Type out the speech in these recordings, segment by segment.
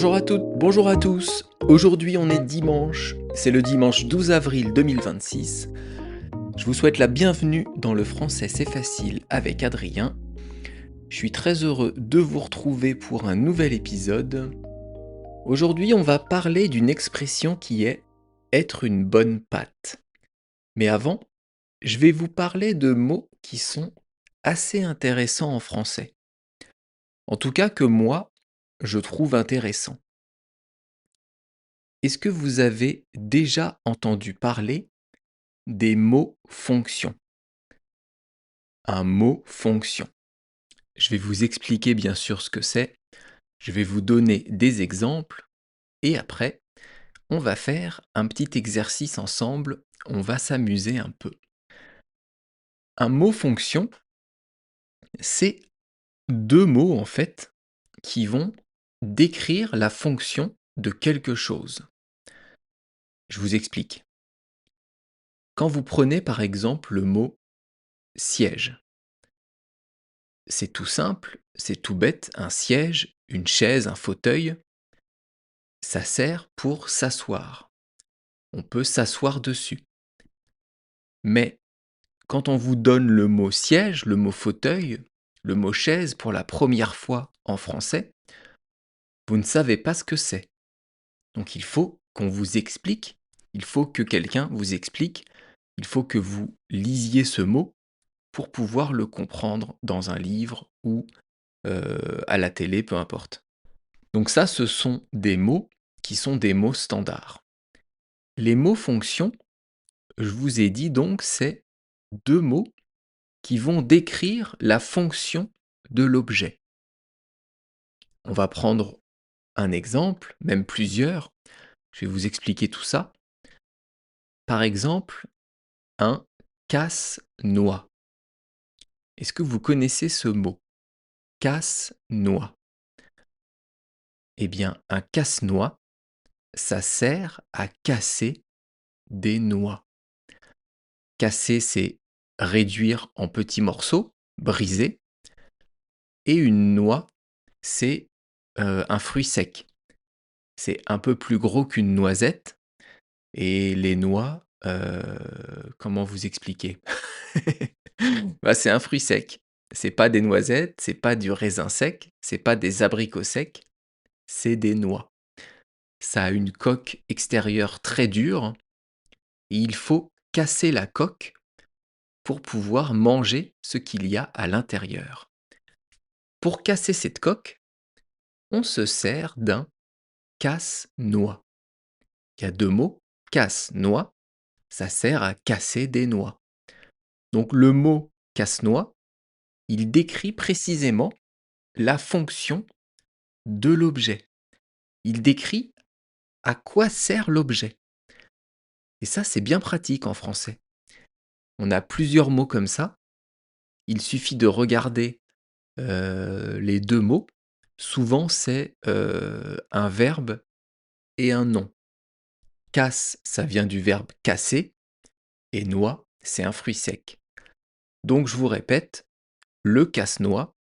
Bonjour à toutes, bonjour à tous. Aujourd'hui on est dimanche, c'est le dimanche 12 avril 2026. Je vous souhaite la bienvenue dans le français c'est facile avec Adrien. Je suis très heureux de vous retrouver pour un nouvel épisode. Aujourd'hui on va parler d'une expression qui est être une bonne pâte. Mais avant, je vais vous parler de mots qui sont assez intéressants en français. En tout cas que moi, je trouve intéressants. Est-ce que vous avez déjà entendu parler des mots fonctions? Un mot fonction. Je vais vous expliquer bien sûr ce que c'est. Je vais vous donner des exemples et après, on va faire un petit exercice ensemble. On va s'amuser un peu. Un mot fonction, c'est deux mots en fait qui vont décrire la fonction de quelque chose. Je vous explique. Quand vous prenez par exemple le mot siège, c'est tout simple, c'est tout bête, un siège, une chaise, un fauteuil, ça sert pour s'asseoir. On peut s'asseoir dessus. Mais quand on vous donne le mot siège, le mot fauteuil, le mot chaise pour la première fois en français, vous ne savez pas ce que c'est. Donc il faut qu'on vous explique, il faut que quelqu'un vous explique, il faut que vous lisiez ce mot pour pouvoir le comprendre dans un livre ou à la télé, peu importe. Donc ça, ce sont des mots qui sont des mots standards. Les mots fonctions, je vous ai dit donc, c'est deux mots qui vont décrire la fonction de l'objet. On va prendre un exemple, même plusieurs. Je vais vous expliquer tout ça. Par exemple, un casse-noix. Est-ce que vous connaissez ce mot? Casse-noix. Eh bien, un casse-noix, ça sert à casser des noix. Casser, c'est réduire en petits morceaux, briser. Et une noix, c'est un fruit sec. C'est un peu plus gros qu'une noisette. Et les noix, comment vous expliquer? Bah, c'est un fruit sec. C'est pas des noisettes, c'est pas du raisin sec, c'est pas des abricots secs, c'est des noix. Ça a une coque extérieure très dure et il faut casser la coque pour pouvoir manger ce qu'il y a à l'intérieur. Pour casser cette coque, on se sert d'un casse-noix. Il y a deux mots, casse-noix, ça sert à casser des noix. Donc le mot casse-noix, il décrit précisément la fonction de l'objet. Il décrit à quoi sert l'objet. Et ça, c'est bien pratique en français. On a plusieurs mots comme ça. Il suffit de regarder les deux mots. Souvent, c'est un verbe et un nom. Casse, ça vient du verbe casser, et noix, c'est un fruit sec. Donc je vous répète, le casse-noix,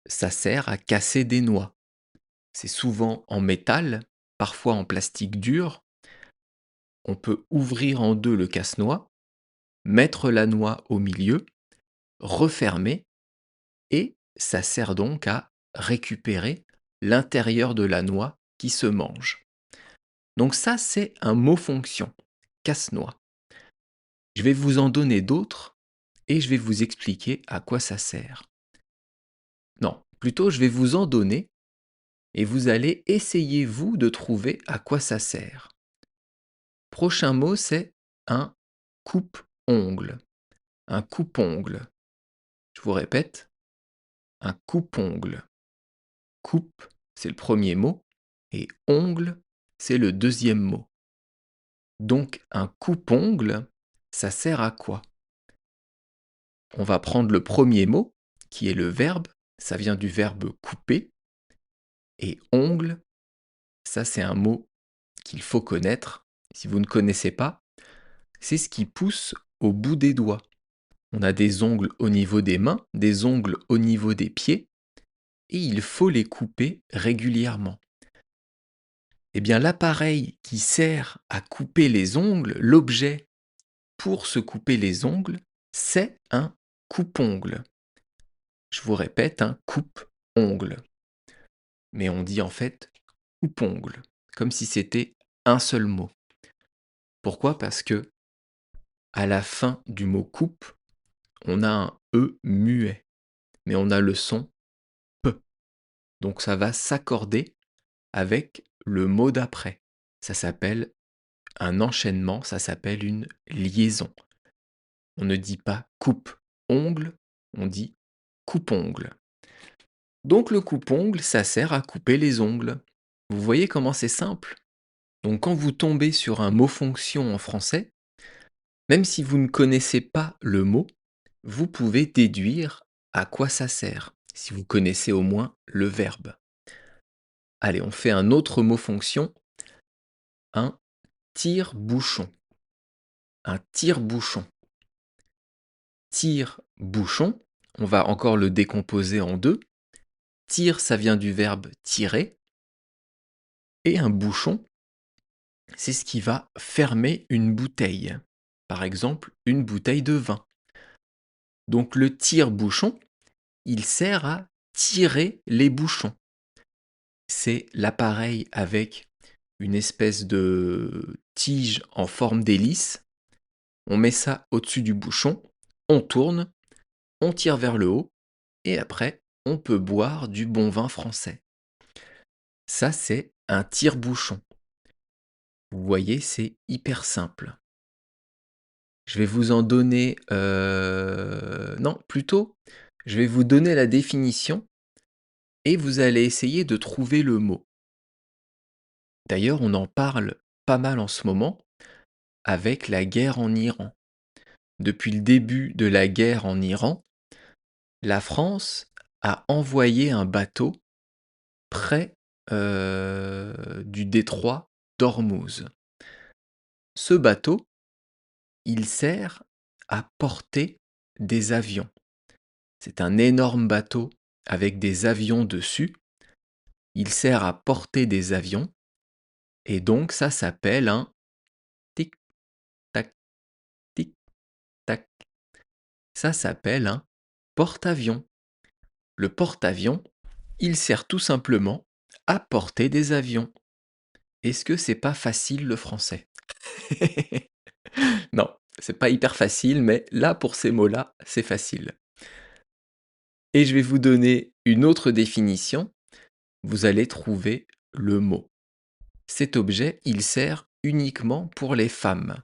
ça sert à casser des noix. C'est souvent en métal, parfois en plastique dur. On peut ouvrir en deux le casse-noix, mettre la noix au milieu, refermer, et ça sert donc à récupérer l'intérieur de la noix qui se mange. Donc ça, c'est un mot fonction, casse-noix. Je vais vous en donner d'autres et je vais vous expliquer à quoi ça sert. Non, plutôt je vais vous en donner et vous allez essayer, vous, de trouver à quoi ça sert. Prochain mot, c'est un coupe-ongle. Un coupe-ongle. Je vous répète, un coupe-ongle. Coupe, c'est le premier mot, et ongle, c'est le deuxième mot. Donc un coupe-ongle, ça sert à quoi? On va prendre le premier mot, qui est le verbe, ça vient du verbe couper, et ongle, ça c'est un mot qu'il faut connaître. Si vous ne connaissez pas, c'est ce qui pousse au bout des doigts. On a des ongles au niveau des mains, des ongles au niveau des pieds, et il faut les couper régulièrement. Eh bien, l'appareil qui sert à couper les ongles, l'objet pour se couper les ongles, c'est un coupe-ongle. Je vous répète, un coupe-ongle. Mais on dit en fait coupe-ongle, comme si c'était un seul mot. Pourquoi? Parce que à la fin du mot coupe, on a un E muet, mais on a le son P. Donc ça va s'accorder avec le mot d'après. Ça s'appelle un enchaînement, ça s'appelle une liaison. On ne dit pas coupe-ongle, on dit coupe-ongle. Donc le coupe-ongle, ça sert à couper les ongles. Vous voyez comment c'est simple? Donc quand vous tombez sur un mot fonction en français, même si vous ne connaissez pas le mot, vous pouvez déduire à quoi ça sert, si vous connaissez au moins le verbe. Allez, on fait un autre mot fonction, un tire-bouchon. Un tire-bouchon. Tire-bouchon, on va encore le décomposer en deux. Tire, ça vient du verbe tirer. Et un bouchon, c'est ce qui va fermer une bouteille. Par exemple, une bouteille de vin. Donc le tire-bouchon, il sert à tirer les bouchons. C'est l'appareil avec une espèce de tige en forme d'hélice. On met ça au-dessus du bouchon, on tourne, on tire vers le haut, et après, on peut boire du bon vin français. Ça, c'est un tire-bouchon. Vous voyez, c'est hyper simple. Je vais vous en donner... Non, plutôt, je vais vous donner la définition et vous allez essayer de trouver le mot. D'ailleurs, on en parle pas mal en ce moment avec la guerre en Iran. Depuis le début de la guerre en Iran, la France a envoyé un bateau près du détroit d'Ormuz. Ce bateau, il sert à porter des avions. C'est un énorme bateau avec des avions dessus. Il sert à porter des avions et donc ça s'appelle un tic-tac, tic-tac. Ça s'appelle un porte-avions. Le porte-avions, il sert tout simplement à porter des avions. Est-ce que c'est pas facile le français? Non, c'est pas hyper facile, mais là, pour ces mots-là, c'est facile. Et je vais vous donner une autre définition. Vous allez trouver le mot. Cet objet, il sert uniquement pour les femmes.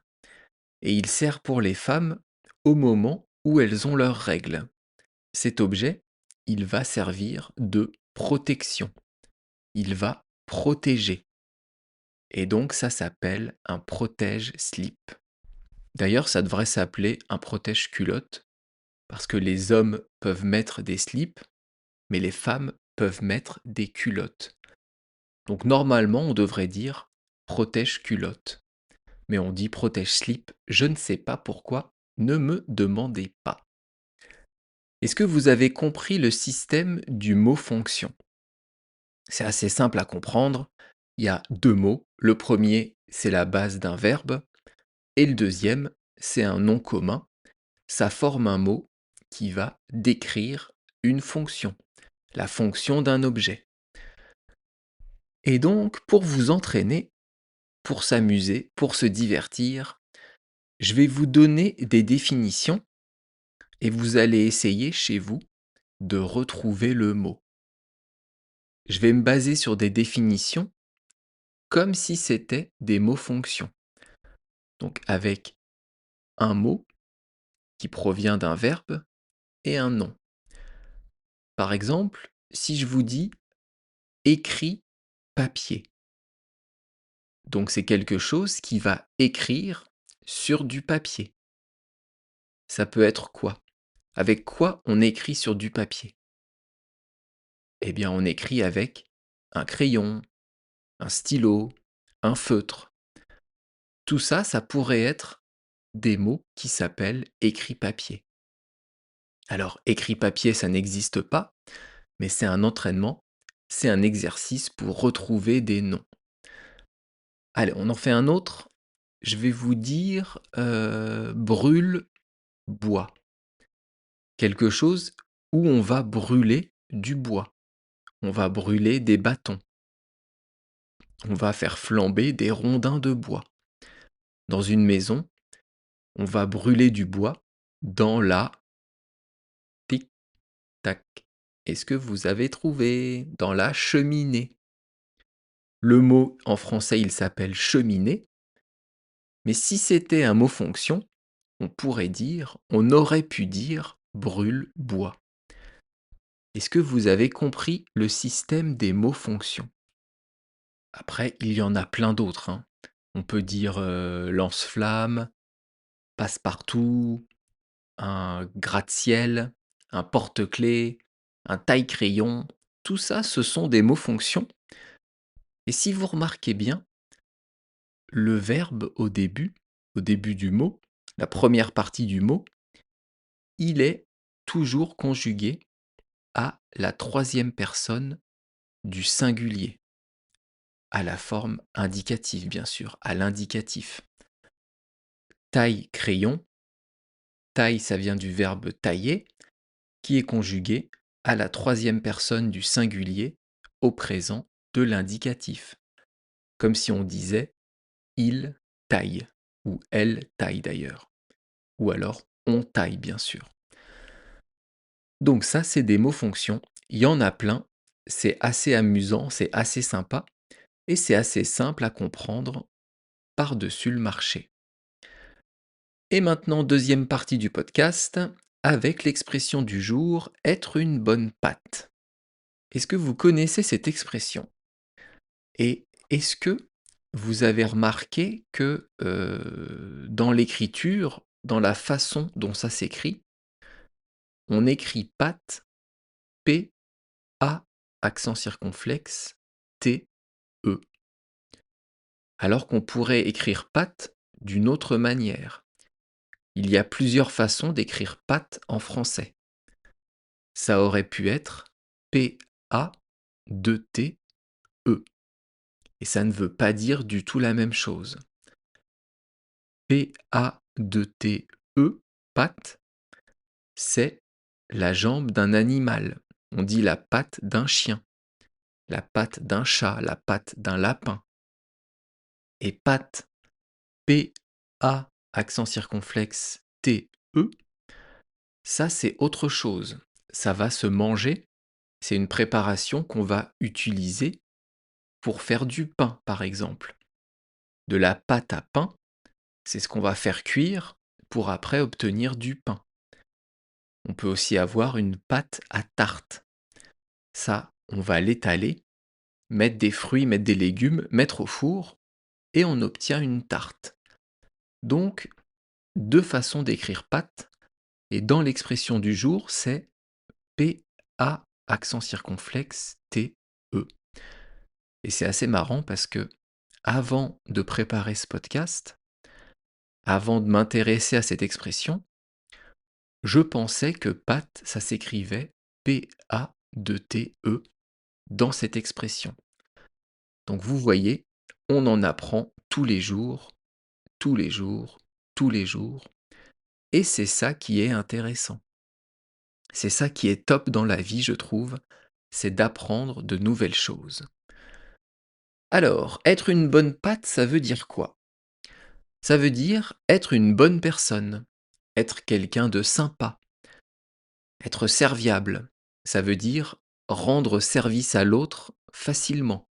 Et il sert pour les femmes au moment où elles ont leurs règles. Cet objet, il va servir de protection. Il va protéger. Et donc ça s'appelle un protège-slip. D'ailleurs, ça devrait s'appeler un protège-culotte, parce que les hommes peuvent mettre des slips, mais les femmes peuvent mettre des culottes. Donc normalement, on devrait dire protège-culotte. Mais on dit protège-slip, je ne sais pas pourquoi, ne me demandez pas. Est-ce que vous avez compris le système du mot fonction? C'est assez simple à comprendre. Il y a deux mots. Le premier, c'est la base d'un verbe. Et le deuxième, c'est un nom commun. Ça forme un mot qui va décrire une fonction, la fonction d'un objet. Et donc, pour vous entraîner, pour s'amuser, pour se divertir, je vais vous donner des définitions et vous allez essayer chez vous de retrouver le mot. Je vais me baser sur des définitions comme si c'était des mots-fonctions. Donc avec un mot qui provient d'un verbe et un nom. Par exemple, si je vous dis écrit papier, donc c'est quelque chose qui va écrire sur du papier. Ça peut être quoi? Avec quoi on écrit sur du papier? Eh bien, on écrit avec un crayon, un stylo, un feutre. Tout ça, ça pourrait être des mots qui s'appellent écrit papier. Alors, écrit papier, ça n'existe pas, mais c'est un entraînement, c'est un exercice pour retrouver des noms. Allez, on en fait un autre. Je vais vous dire, brûle bois. Quelque chose où on va brûler du bois. On va brûler des bâtons. On va faire flamber des rondins de bois. Dans une maison, on va brûler du bois dans la tic-tac. Est-ce que vous avez trouvé? Dans la cheminée. Le mot en français, il s'appelle cheminée, mais si c'était un mot fonction, on aurait pu dire brûle bois. Est-ce que vous avez compris le système des mots fonctions? Après, il y en a plein d'autres, hein. On peut dire lance-flamme, passe-partout, un gratte-ciel, un porte-clés, un taille-crayon. Tout ça, ce sont des mots fonctions. Et si vous remarquez bien, le verbe au début du mot, la première partie du mot, il est toujours conjugué à la troisième personne du singulier, à la forme indicative bien sûr, à l'indicatif. Taille crayon, taille ça vient du verbe tailler, qui est conjugué à la troisième personne du singulier au présent de l'indicatif. Comme si on disait il taille, ou elle taille d'ailleurs, ou alors on taille bien sûr. Donc ça, c'est des mots fonctions. Il y en a plein, c'est assez amusant, c'est assez sympa, et c'est assez simple à comprendre par-dessus le marché. Et maintenant, deuxième partie du podcast, avec l'expression du jour, être une bonne patte. Est-ce que vous connaissez cette expression? Et est-ce que vous avez remarqué que dans l'écriture, dans la façon dont ça s'écrit, on écrit patte, P-A, accent circonflexe, T-E. Alors qu'on pourrait écrire patte d'une autre manière. Il y a plusieurs façons d'écrire patte en français. Ça aurait pu être P-A-2-T-E. Et ça ne veut pas dire du tout la même chose. P-A-2-T-E, patte, c'est la jambe d'un animal. On dit la patte d'un chien, la patte d'un chat, la patte d'un lapin. Et patte, P-A, accent circonflexe, T-E, ça c'est autre chose. Ça va se manger. C'est une préparation qu'on va utiliser pour faire du pain, par exemple. De la pâte à pain, c'est ce qu'on va faire cuire pour après obtenir du pain. On peut aussi avoir une pâte à tarte. Ça, on va l'étaler, mettre des fruits, mettre des légumes, mettre au four, et on obtient une tarte. Donc, deux façons d'écrire pâte, et dans l'expression du jour, c'est P-A, accent circonflexe, T-E. Et c'est assez marrant parce que, avant de préparer ce podcast, avant de m'intéresser à cette expression, je pensais que pâte, ça s'écrivait P-A-2-T-E dans cette expression. Donc vous voyez, on en apprend tous les jours, tous les jours, tous les jours. Et c'est ça qui est intéressant. C'est ça qui est top dans la vie, je trouve, c'est d'apprendre de nouvelles choses. Alors, être une bonne patte, ça veut dire quoi? Ça veut dire être une bonne personne, être quelqu'un de sympa, être serviable. Ça veut dire rendre service à l'autre facilement.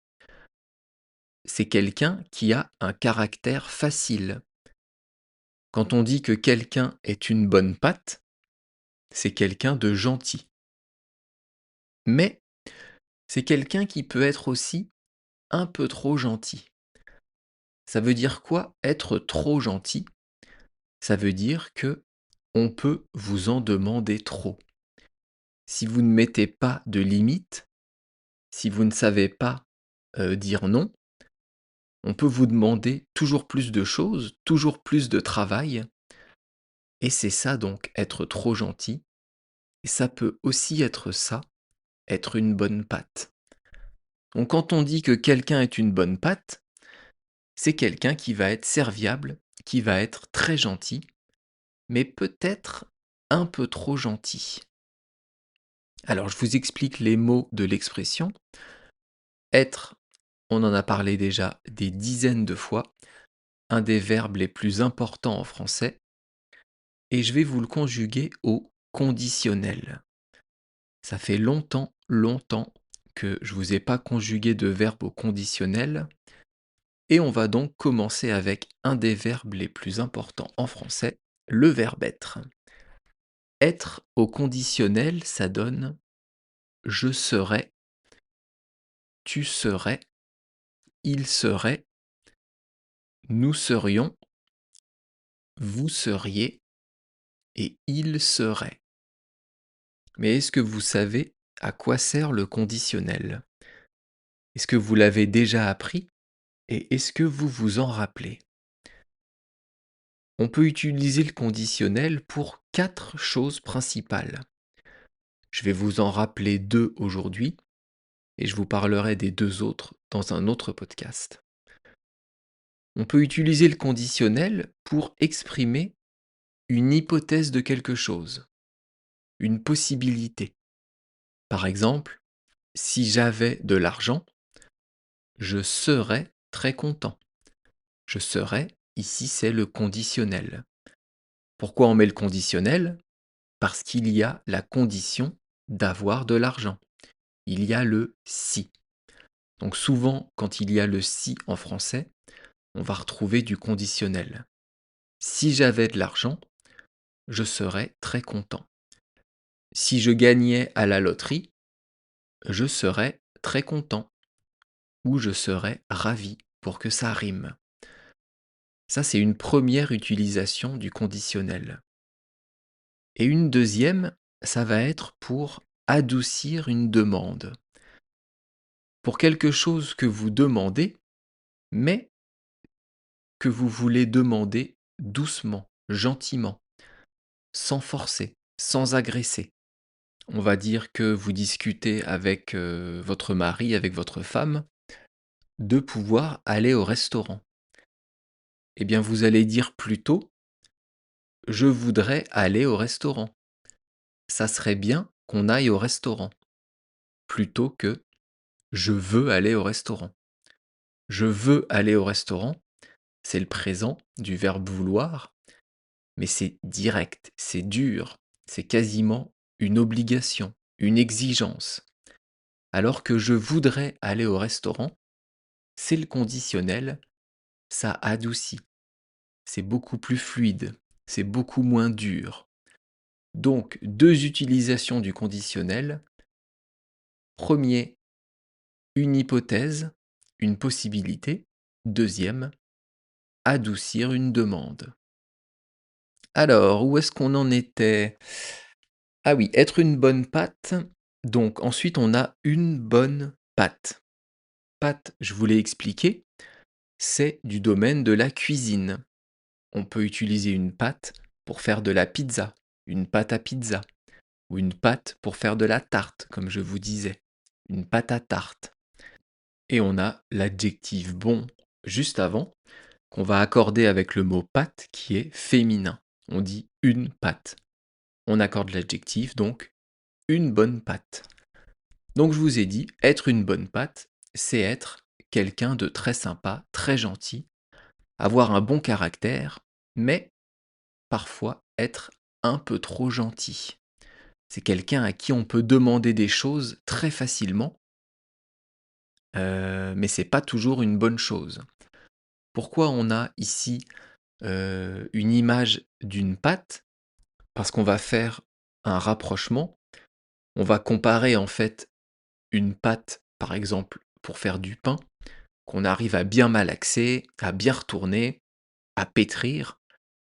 C'est quelqu'un qui a un caractère facile. Quand on dit que quelqu'un est une bonne patte, c'est quelqu'un de gentil. Mais c'est quelqu'un qui peut être aussi un peu trop gentil. Ça veut dire quoi être trop gentil? Ça veut dire que on peut vous en demander trop. Si vous ne mettez pas de limite, si vous ne savez pas dire non, on peut vous demander toujours plus de choses, toujours plus de travail. Et c'est ça donc être trop gentil. Et ça peut aussi être ça, être une bonne patte. Donc quand on dit que quelqu'un est une bonne patte, C'est quelqu'un qui va être serviable, qui va être très gentil, mais peut-être un peu trop gentil. Alors je vous explique les mots de l'expression. Être, on en a parlé déjà des dizaines de fois, un des verbes les plus importants en français, et je vais vous le conjuguer au conditionnel. Ça fait longtemps, longtemps que je vous ai pas conjugué de verbe au conditionnel, et on va donc commencer avec un des verbes les plus importants en français, le verbe être. Être au conditionnel, ça donne je serais, tu serais, il serait, nous serions, vous seriez et il serait. Mais est-ce que vous savez à quoi sert le conditionnel? Est-ce que vous l'avez déjà appris et est-ce que vous vous en rappelez? On peut utiliser le conditionnel pour 4 choses principales. Je vais vous en rappeler 2 aujourd'hui et je vous parlerai des 2 autres dans un autre podcast. On peut utiliser le conditionnel pour exprimer une hypothèse de quelque chose, une possibilité. Par exemple, si j'avais de l'argent, je serais très content. Je serais, ici c'est le conditionnel. Pourquoi on met le conditionnel? Parce qu'il y a la condition d'avoir de l'argent. Il y a le si. Donc souvent, quand il y a le si en français, on va retrouver du conditionnel. Si j'avais de l'argent, je serais très content. Si je gagnais à la loterie, je serais très content ou je serais ravi pour que ça rime. Ça, c'est une première utilisation du conditionnel. Et une deuxième, ça va être pour adoucir une demande. Pour quelque chose que vous demandez, mais que vous voulez demander doucement, gentiment, sans forcer, sans agresser. On va dire que vous discutez avec votre mari, avec votre femme, de pouvoir aller au restaurant. Eh bien, vous allez dire plutôt je voudrais aller au restaurant. Ça serait bien qu'on aille au restaurant, plutôt que je veux aller au restaurant. Je veux aller au restaurant, c'est le présent du verbe vouloir, mais c'est direct, c'est dur, c'est quasiment une obligation, une exigence. Alors que je voudrais aller au restaurant, c'est le conditionnel, ça adoucit, c'est beaucoup plus fluide, c'est beaucoup moins dur. Donc, 2 utilisations du conditionnel. Premier, une hypothèse, une possibilité. Deuxième, adoucir une demande. Alors, où est-ce qu'on en était? Ah oui, être une bonne pâte. Donc ensuite, on a une bonne pâte. Pâte, je vous l'ai expliqué, c'est du domaine de la cuisine. On peut utiliser une pâte pour faire de la pizza, une pâte à pizza, ou une pâte pour faire de la tarte, comme je vous disais, une pâte à tarte. Et on a l'adjectif bon juste avant, qu'on va accorder avec le mot pâte qui est féminin. On dit une pâte. On accorde l'adjectif, donc une bonne pâte. Donc je vous ai dit, être une bonne pâte, c'est être quelqu'un de très sympa, très gentil, avoir un bon caractère, mais parfois être un peu trop gentil. C'est quelqu'un à qui on peut demander des choses très facilement, mais c'est pas toujours une bonne chose. Pourquoi on a ici une image d'une pâte? Parce qu'on va faire un rapprochement. On va comparer en fait une pâte, par exemple, pour faire du pain, qu'on arrive à bien malaxer, à bien retourner, à pétrir.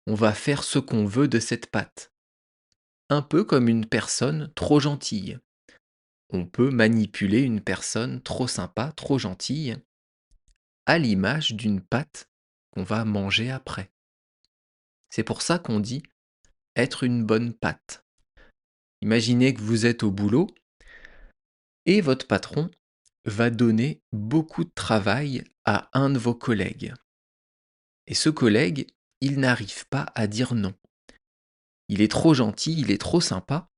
On va faire ce qu'on veut de cette pâte. Un peu comme une personne trop gentille. On peut manipuler une personne trop sympa, trop gentille, à l'image d'une pâte qu'on va manger après. C'est pour ça qu'on dit être une bonne pâte. Imaginez que vous êtes au boulot et votre patron va donner beaucoup de travail à un de vos collègues. Et ce collègue, il n'arrive pas à dire non. Il est trop gentil, il est trop sympa,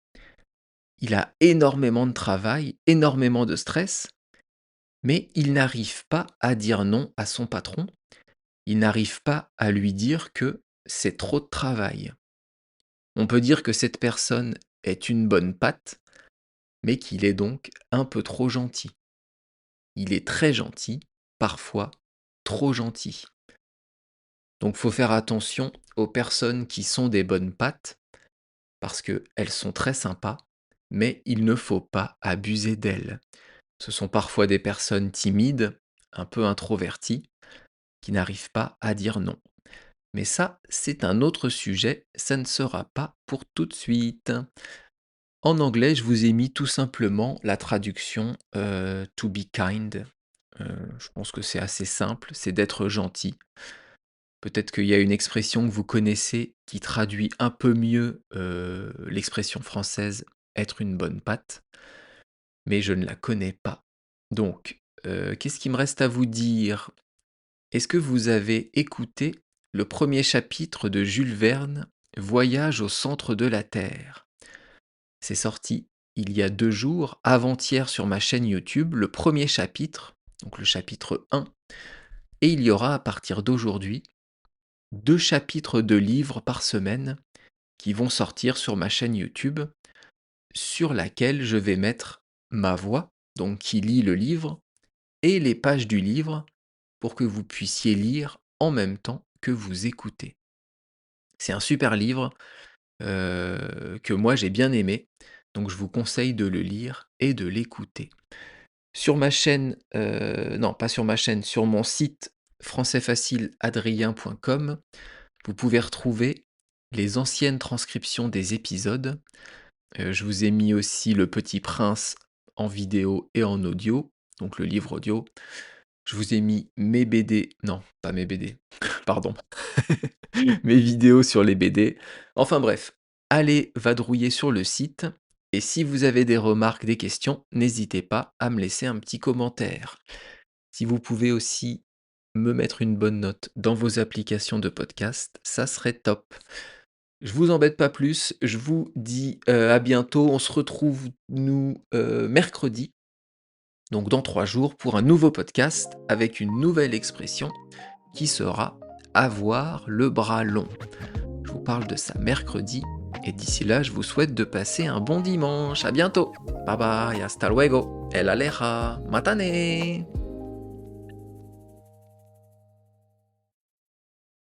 il a énormément de travail, énormément de stress, mais il n'arrive pas à dire non à son patron, il n'arrive pas à lui dire que c'est trop de travail. On peut dire que cette personne est une bonne patte, mais qu'il est donc un peu trop gentil. Il est très gentil, parfois trop gentil. Donc faut faire attention aux personnes qui sont des bonnes pattes, parce qu'elles sont très sympas, mais il ne faut pas abuser d'elles. Ce sont parfois des personnes timides, un peu introverties, qui n'arrivent pas à dire non. Mais ça, c'est un autre sujet, ça ne sera pas pour tout de suite. En anglais, je vous ai mis tout simplement la traduction to be kind. Je pense que c'est assez simple, c'est d'être gentil. Peut-être qu'il y a une expression que vous connaissez qui traduit un peu mieux l'expression française être une bonne patte, mais je ne la connais pas. Donc, qu'est-ce qu'il me reste à vous dire? Est-ce que vous avez écouté le premier chapitre de Jules Verne, Voyage au centre de la Terre? C'est sorti il y a 2 jours, avant-hier sur ma chaîne YouTube, le premier chapitre, donc le chapitre 1, et il y aura à partir d'aujourd'hui 2 chapitres de livres par semaine qui vont sortir sur ma chaîne YouTube, sur laquelle je vais mettre ma voix, donc qui lit le livre, et les pages du livre pour que vous puissiez lire en même temps que vous écoutez. C'est un super livre que moi j'ai bien aimé, donc je vous conseille de le lire et de l'écouter. Sur ma chaîne, non pas sur ma chaîne, sur mon site françaisfacileadrien.com, vous pouvez retrouver les anciennes transcriptions des épisodes. Je vous ai mis aussi Le Petit Prince en vidéo et en audio, donc le livre audio. Je vous ai mis mes BD, non, pas mes BD, pardon, mes vidéos sur les BD. Enfin bref, allez vadrouiller sur le site et si vous avez des remarques, des questions, n'hésitez pas à me laisser un petit commentaire. Si vous pouvez aussi me mettre une bonne note dans vos applications de podcast, ça serait top. Je vous embête pas plus, je vous dis à bientôt. On se retrouve, nous, mercredi, donc dans 3 jours, pour un nouveau podcast avec une nouvelle expression qui sera avoir le bras long. Je vous parle de ça mercredi et d'ici là, je vous souhaite de passer un bon dimanche. À bientôt. Bye bye, hasta luego. El aleja. Matane.